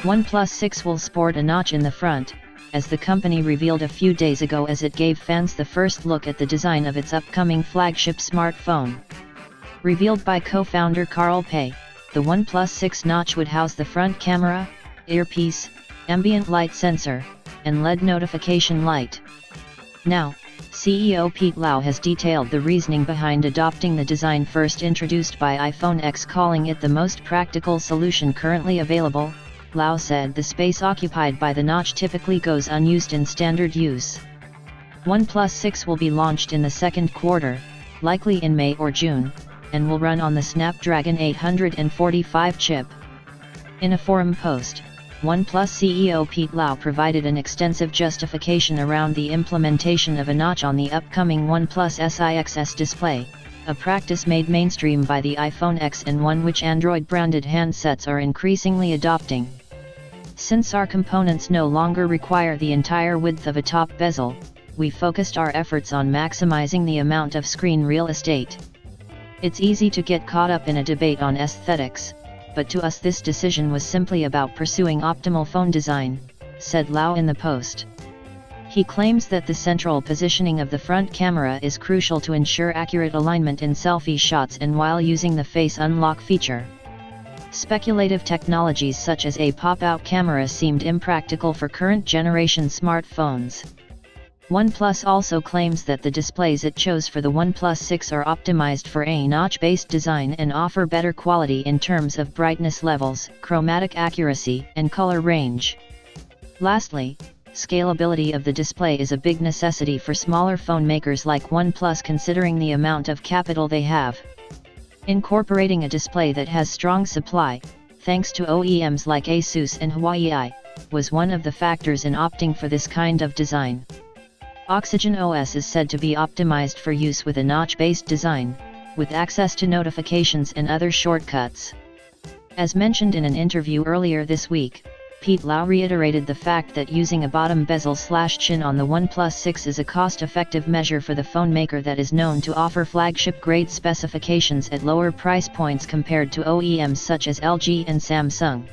OnePlus 6 will sport a notch in the front, as the company revealed a few days ago as it gave fans the first look at the design of its upcoming flagship smartphone. Revealed by co-founder Carl Pei, the OnePlus 6 notch would house the front camera, earpiece, ambient light sensor, and LED notification light. Now, CEO Pete Lau has detailed the reasoning behind adopting the design first introduced by iPhone X, calling it the most practical solution currently available. Lau said the space occupied by the notch typically goes unused in standard use. OnePlus 6 will be launched in the second quarter, likely in May or June, and will run on the Snapdragon 845 chip. In a forum post, OnePlus CEO Pete Lau provided an extensive justification around the implementation of a notch on the upcoming OnePlus SIXS display, a practice made mainstream by the iPhone X and one which Android-branded handsets are increasingly adopting. Since our components no longer require the entire width of a top bezel, we focused our efforts on maximizing the amount of screen real estate. It's easy to get caught up in a debate on aesthetics, but to us this decision was simply about pursuing optimal phone design, said Lau in the post. He claims that the central positioning of the front camera is crucial to ensure accurate alignment in selfie shots and while using the face unlock feature. Speculative technologies such as a pop-out camera seemed impractical for current generation smartphones. OnePlus also claims that the displays it chose for the OnePlus 6 are optimized for a notch-based design and offer better quality in terms of brightness levels, chromatic accuracy, and color range. Lastly, scalability of the display is a big necessity for smaller phone makers like OnePlus considering the amount of capital they have. Incorporating a display that has strong supply, thanks to OEMs like Asus and Huawei, was one of the factors in opting for this kind of design. Oxygen OS is said to be optimized for use with a notch-based design, with access to notifications and other shortcuts. As mentioned in an interview earlier this week, Pete Lau reiterated the fact that using a bottom bezel/chin on the OnePlus 6 is a cost-effective measure for the phone maker that is known to offer flagship-grade specifications at lower price points compared to OEMs such as LG and Samsung.